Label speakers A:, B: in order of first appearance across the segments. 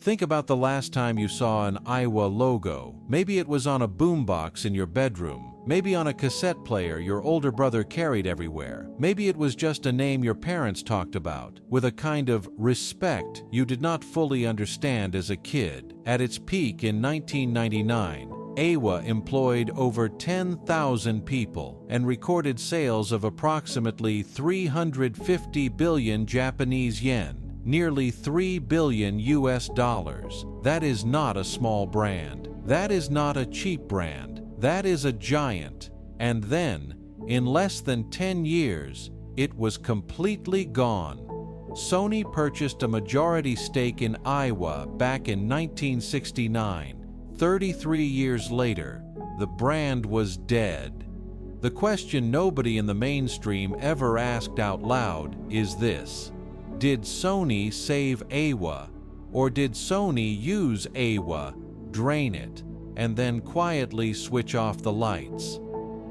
A: Think about the last time you saw an Aiwa logo. Maybe it was on a boombox in your bedroom. Maybe on a cassette player your older brother carried everywhere. Maybe it was just a name your parents talked about, with a kind of respect you did not fully understand as a kid. At its peak in 1999, Aiwa employed over 10,000 people and recorded sales of approximately 350 billion Japanese yen. Nearly $3 billion US. That is not a small brand. That is not a cheap brand. That is a giant. And then, in less than 10 years, it was completely gone. Sony purchased a majority stake in Aiwa back in 1969. 33 years later, the brand was dead. The question nobody in the mainstream ever asked out loud is this: did Sony save Aiwa, or did Sony use Aiwa, drain it, and then quietly switch off the lights?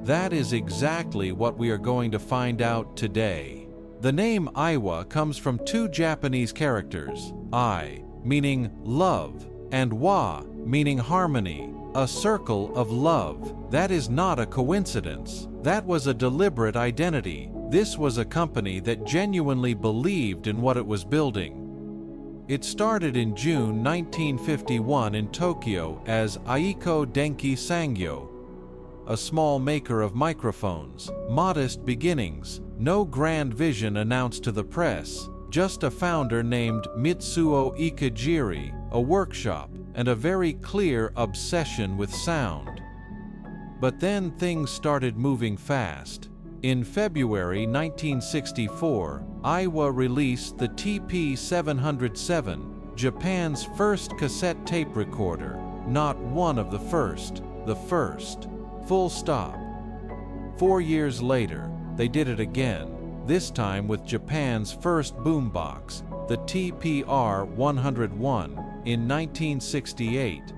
A: That is exactly what we are going to find out today. The name Aiwa comes from two Japanese characters, I, meaning love, and wa, meaning harmony, a circle of love. That is not a coincidence. That was a deliberate identity. This was a company that genuinely believed in what it was building. It started in June 1951 in Tokyo as Aiko Denki Sangyo, a small maker of microphones. Modest beginnings, no grand vision announced to the press, just a founder named Mitsuo Ikejiri, a workshop, and a very clear obsession with sound. But then things started moving fast. In February 1964, Aiwa released the TP-707, Japan's first cassette tape recorder. Not one of the first, the first. Full stop. 4 years later, they did it again, this time with Japan's first boombox, the TPR-101, in 1968.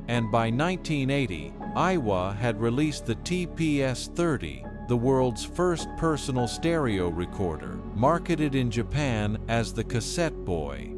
A: And by 1980, Aiwa had released the TPS-30, the world's first personal stereo recorder, marketed in Japan as the Cassette Boy.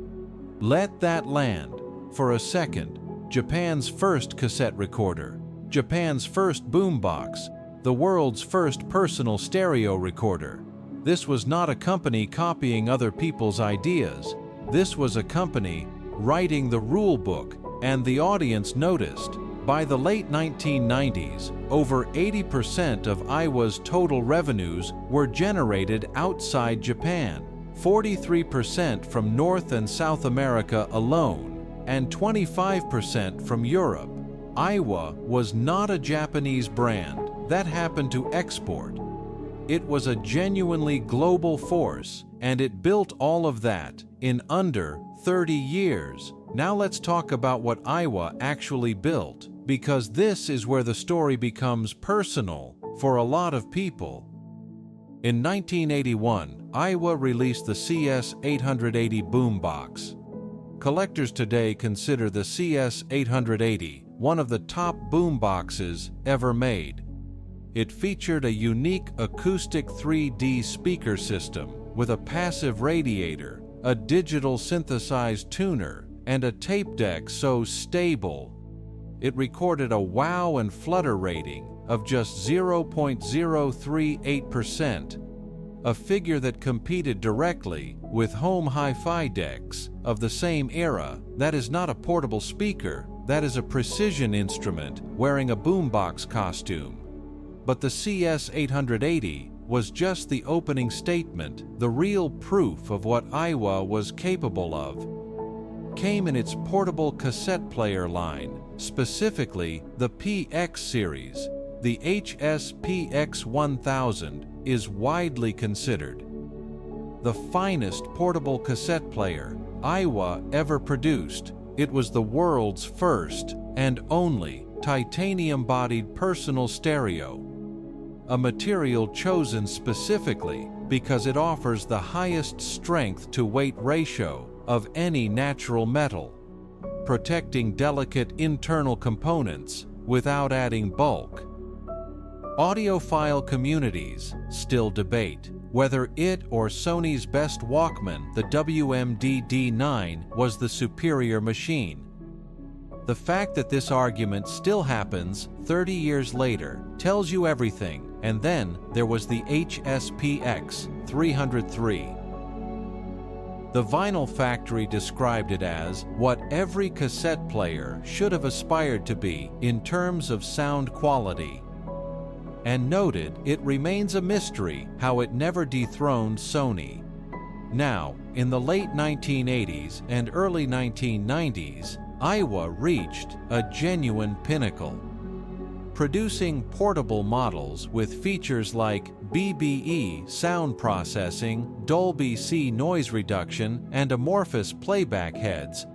A: Let that land for a second. Japan's first cassette recorder, Japan's first boombox, the world's first personal stereo recorder. This was not a company copying other people's ideas. This was a company writing the rule book, and the audience noticed. By the late 1990s, over 80% of Aiwa's total revenues were generated outside Japan, 43% from North and South America alone, and 25% from Europe. Aiwa was not a Japanese brand that happened to export. It was a genuinely global force, and it built all of that in under 30 years. Now let's talk about what Aiwa actually built, because this is where the story becomes personal for a lot of people. In 1981, Aiwa released the CS-880 boombox. Collectors today consider the CS-880 one of the top boomboxes ever made. It featured a unique acoustic 3D speaker system with a passive radiator, a digital synthesized tuner, and a tape deck so stable. It recorded a wow and flutter rating of just 0.038%, a figure that competed directly with home hi-fi decks of the same era. That is not a portable speaker, that is a precision instrument wearing a boombox costume. But the CS-880 was just the opening statement. The real proof of what Aiwa was capable of came in its portable cassette player line, specifically the PX series. The HSPX-1000 is widely considered the finest portable cassette player Aiwa ever produced. It was the world's first and only titanium-bodied personal stereo, a material chosen specifically because it offers the highest strength-to-weight ratio of any natural metal, protecting delicate internal components without adding bulk. Audiophile communities still debate whether it or Sony's best Walkman, the WMD-D9, was the superior machine. The fact that this argument still happens 30 years later tells you everything. And then there was the HSPX 303. The Vinyl Factory described it as what every cassette player should have aspired to be in terms of sound quality, and noted it remains a mystery how it never dethroned Sony. Now, in the late 1980s and early 1990s, Aiwa reached a genuine pinnacle, producing portable models with features like BBE sound processing, Dolby C noise reduction, and amorphous playback heads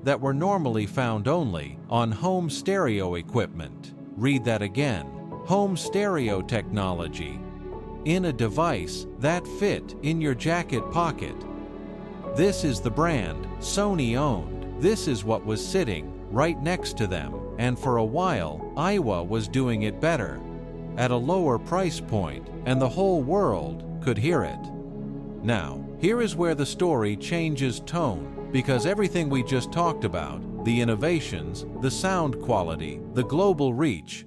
A: that were normally found only on home stereo equipment. Read that again. Home stereo technology in a device that fit in your jacket pocket. This is the brand Sony owned. This is what was sitting right next to them, and for a while, Aiwa was doing it better, at a lower price point, and the whole world could hear it. Now, here is where the story changes tone, because everything we just talked about, the innovations, the sound quality, the global reach,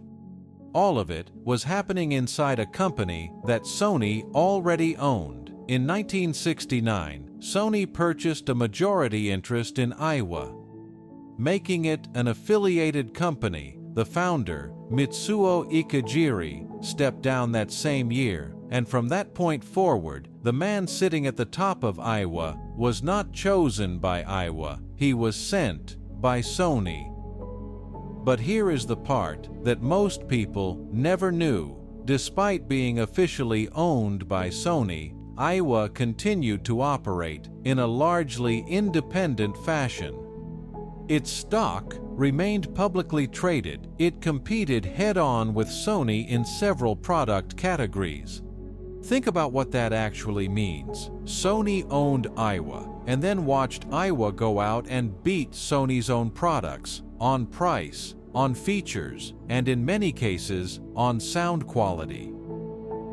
A: all of it was happening inside a company that Sony already owned. In 1969, Sony purchased a majority interest in Aiwa, making it an affiliated company. The founder, Mitsuo Ikejiri, stepped down that same year, and from that point forward, the man sitting at the top of Aiwa was not chosen by Aiwa, he was sent by Sony. But here is the part that most people never knew. Despite being officially owned by Sony, Aiwa continued to operate in a largely independent fashion. Its stock remained publicly traded. It competed head-on with Sony in several product categories. Think about what that actually means. Sony owned Aiwa and then watched Aiwa go out and beat Sony's own products on price, on features, and in many cases, on sound quality.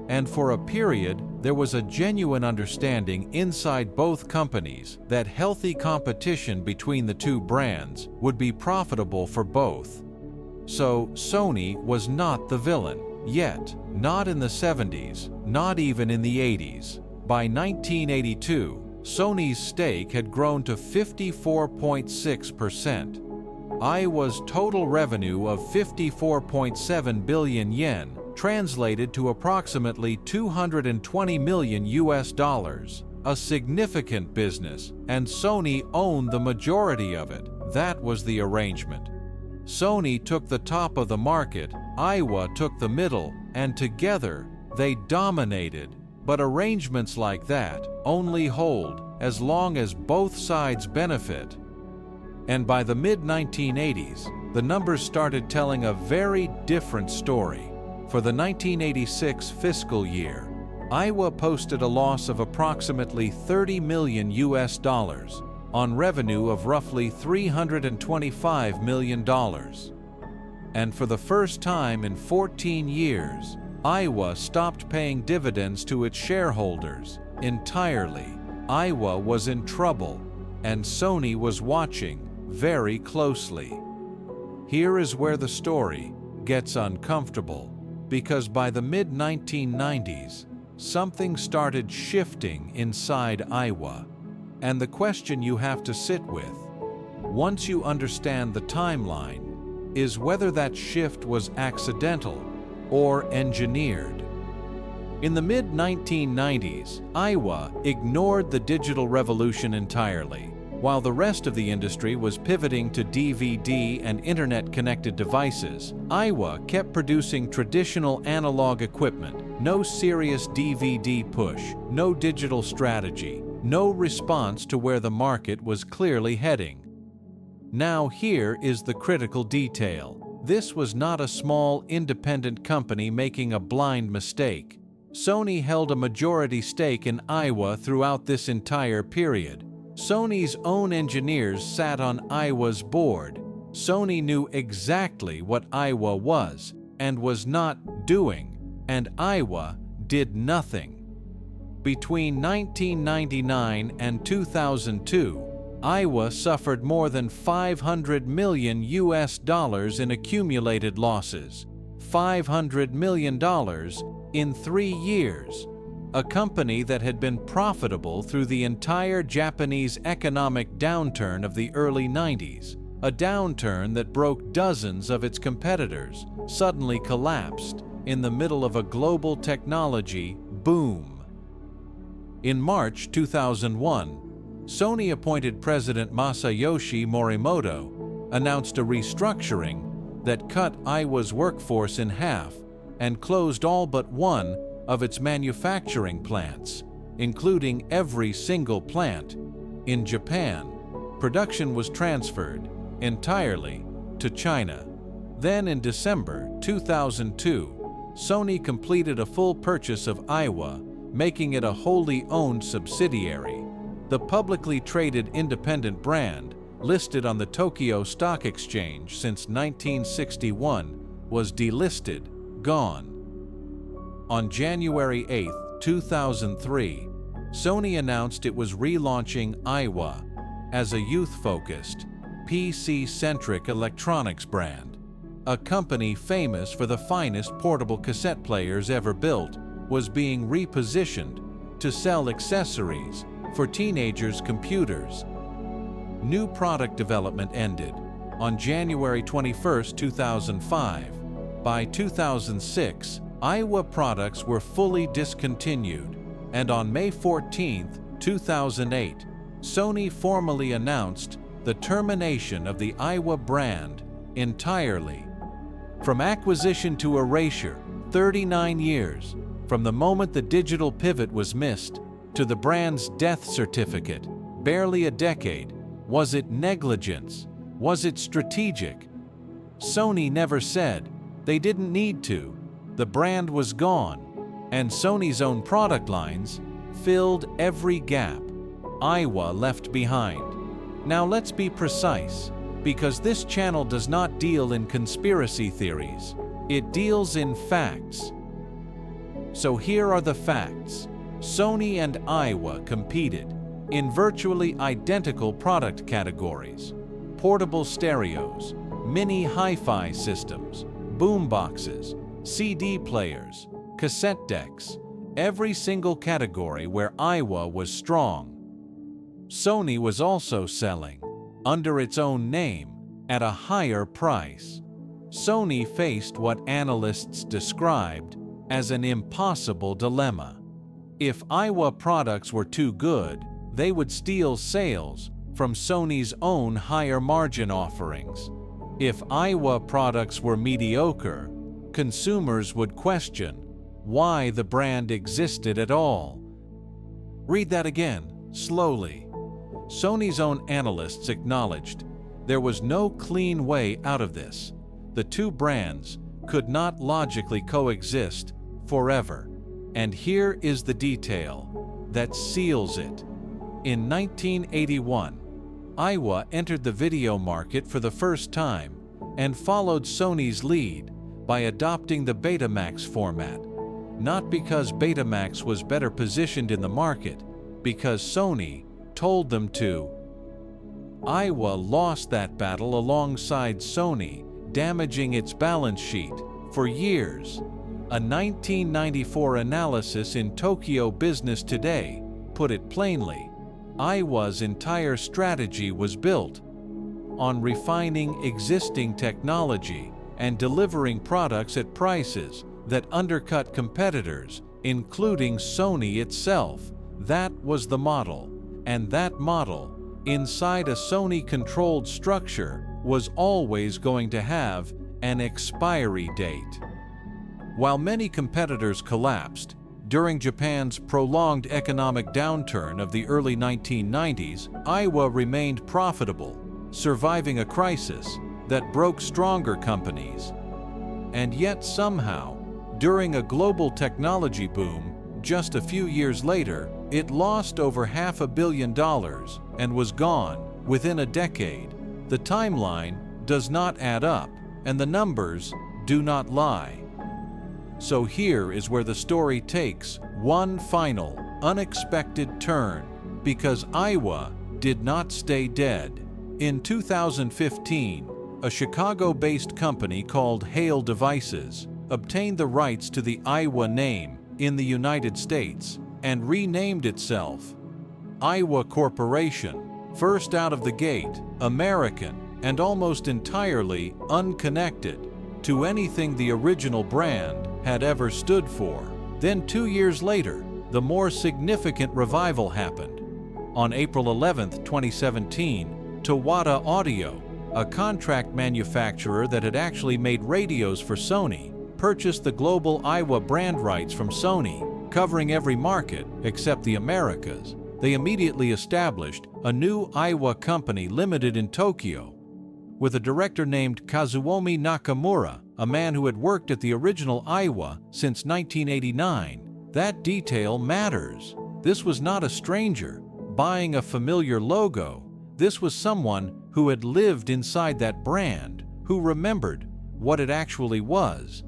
A: And for a period, there was a genuine understanding inside both companies that healthy competition between the two brands would be profitable for both. So Sony was not the villain, yet, not in the 70s, not even in the 80s. By 1982, Sony's stake had grown to 54.6%. Aiwa's total revenue of 54.7 billion yen translated to approximately $220 million, a significant business, and Sony owned the majority of it. That was the arrangement. Sony took the top of the market, Aiwa took the middle, and together they dominated. But arrangements like that only hold as long as both sides benefit. And by the mid-1980s, the numbers started telling a very different story. For the 1986 fiscal year, Aiwa posted a loss of approximately $30 million on revenue of roughly $325 million. And for the first time in 14 years, Aiwa stopped paying dividends to its shareholders entirely. Aiwa was in trouble, and Sony was watching very closely. Here is where the story gets uncomfortable, because by the mid-1990s, something started shifting inside Aiwa. And the question you have to sit with, once you understand the timeline, is whether that shift was accidental or engineered. In the mid-1990s, Aiwa ignored the digital revolution entirely. While the rest of the industry was pivoting to DVD and internet-connected devices, Aiwa kept producing traditional analog equipment. No serious DVD push, no digital strategy, no response to where the market was clearly heading. Now here is the critical detail. This was not a small, independent company making a blind mistake. Sony held a majority stake in Aiwa throughout this entire period. Sony's own engineers sat on Aiwa's board. Sony knew exactly what Aiwa was and was not doing, and Aiwa did nothing. Between 1999 and 2002, Aiwa suffered more than $500 million in accumulated losses. $500 million in 3 years. A company that had been profitable through the entire Japanese economic downturn of the early 90s, a downturn that broke dozens of its competitors, suddenly collapsed in the middle of a global technology boom. In March 2001, Sony appointed President Masayoshi Morimoto announced a restructuring that cut Aiwa's workforce in half and closed all but one of its manufacturing plants, including every single plant. In Japan, production was transferred entirely to China. Then in December 2002, Sony completed a full purchase of Aiwa, making it a wholly owned subsidiary. The publicly traded independent brand, listed on the Tokyo Stock Exchange since 1961, was delisted, gone. On January 8, 2003, Sony announced it was relaunching Aiwa as a youth-focused, PC-centric electronics brand. A company famous for the finest portable cassette players ever built was being repositioned to sell accessories for teenagers' computers. New product development ended on January 21, 2005. By 2006, Aiwa products were fully discontinued, and on May 14, 2008, Sony formally announced the termination of the Aiwa brand entirely. From acquisition to erasure, 39 years, from the moment the digital pivot was missed to the brand's death certificate, barely a decade. Was it negligence? Was it strategic? Sony never said. They didn't need to. The brand was gone, and Sony's own product lines filled every gap Aiwa left behind. Now let's be precise, because this channel does not deal in conspiracy theories. It deals in facts. So here are the facts. Sony and Aiwa competed in virtually identical product categories: portable stereos, mini hi-fi systems, boomboxes, CD players, cassette decks, every single category where Aiwa was strong. Sony was also selling, under its own name, at a higher price. Sony faced what analysts described as an impossible dilemma. If Aiwa products were too good, they would steal sales from Sony's own higher margin offerings. If Aiwa products were mediocre, consumers would question why the brand existed at all. Read that again, slowly. Sony's own analysts acknowledged there was no clean way out of this. The two brands could not logically coexist forever. And here is the detail that seals it. In 1981, Aiwa entered the video market for the first time and followed Sony's lead by adopting the Betamax format, not because Betamax was better positioned in the market, because Sony told them to. Aiwa lost that battle alongside Sony, damaging its balance sheet for years. A 1994 analysis in Tokyo Business Today put it plainly. Aiwa's entire strategy was built on refining existing technology and delivering products at prices that undercut competitors, including Sony itself. That was the model, and that model, inside a Sony-controlled structure, was always going to have an expiry date. While many competitors collapsed during Japan's prolonged economic downturn of the early 1990s, Aiwa remained profitable, surviving a crisis that broke stronger companies. And yet somehow, during a global technology boom, just a few years later, it lost over $500 million and was gone within a decade. The timeline does not add up, and the numbers do not lie. So here is where the story takes one final unexpected turn, because Aiwa did not stay dead. In 2015, a Chicago-based company called Hale Devices obtained the rights to the Aiwa name in the United States and renamed itself Aiwa Corporation. First out of the gate, American and almost entirely unconnected to anything the original brand had ever stood for. Then 2 years later, the more significant revival happened. On April 11, 2017, Tawada Audio, a contract manufacturer that had actually made radios for Sony, purchased the global Aiwa brand rights from Sony, covering every market except the Americas. They immediately established a new Aiwa company limited in Tokyo, with a director named Kazuomi Nakamura, a man who had worked at the original Aiwa since 1989. That detail matters. This was not a stranger buying a familiar logo. This was someone who had lived inside that brand, who remembered what it actually was.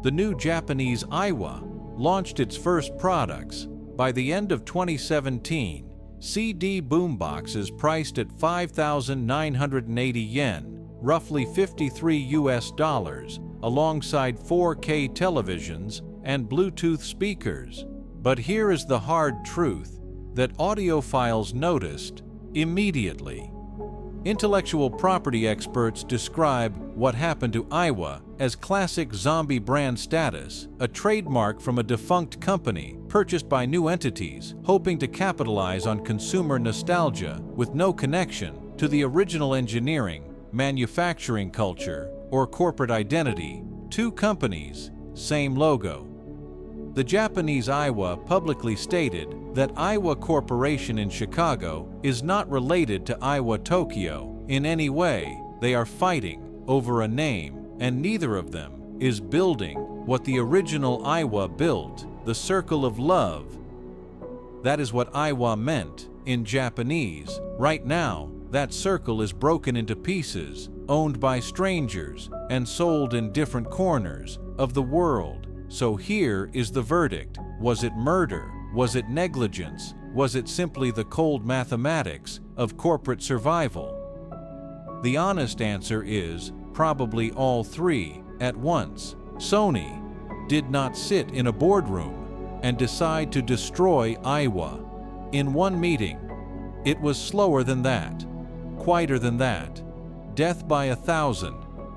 A: The new Japanese Aiwa launched its first products. By the end of 2017, CD boomboxes priced at 5,980 yen, roughly $53, alongside 4K televisions and Bluetooth speakers. But here is the hard truth that audiophiles noticed immediately. Intellectual property experts describe what happened to Aiwa as classic zombie brand status, a trademark from a defunct company purchased by new entities, hoping to capitalize on consumer nostalgia with no connection to the original engineering, manufacturing culture, or corporate identity. Two companies, same logo. The Japanese Aiwa publicly stated that Aiwa Corporation in Chicago is not related to Aiwa Tokyo in any way. They are fighting over a name, and neither of them is building what the original Aiwa built, the circle of love. That is what Aiwa meant in Japanese. Right now, that circle is broken into pieces, owned by strangers, and sold in different corners of the world. So here is the verdict. Was it murder? Was it negligence? Was it simply the cold mathematics of corporate survival? The honest answer is probably all three at once. Sony did not sit in a boardroom and decide to destroy Aiwa in one meeting. It was slower than that, quieter than that. Death by 1,000,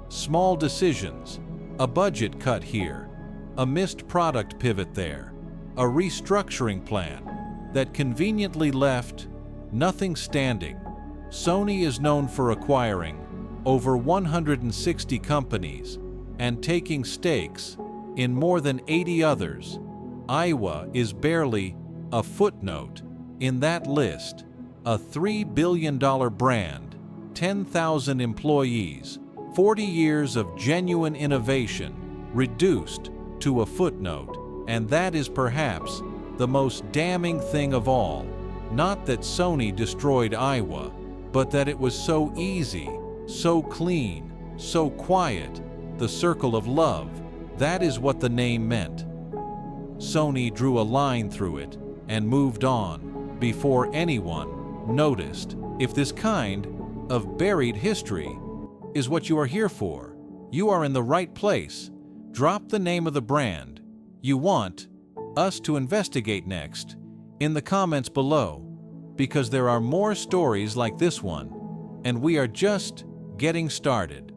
A: small decisions, a budget cut here, a missed product pivot there, a restructuring plan that conveniently left nothing standing. Sony is known for acquiring over 160 companies and taking stakes in more than 80 others. Aiwa is barely a footnote in that list. A $3 billion brand, 10,000 employees, 40 years of genuine innovation reduced to a footnote. And that is perhaps the most damning thing of all. Not that Sony destroyed Aiwa, but that it was so easy, so clean, so quiet. The circle of love, that is what the name meant. Sony drew a line through it and moved on before anyone noticed. If this kind of buried history is what you are here for, you are in the right place. Drop the name of the brand you want us to investigate next in the comments below, because there are more stories like this one, and we are just getting started.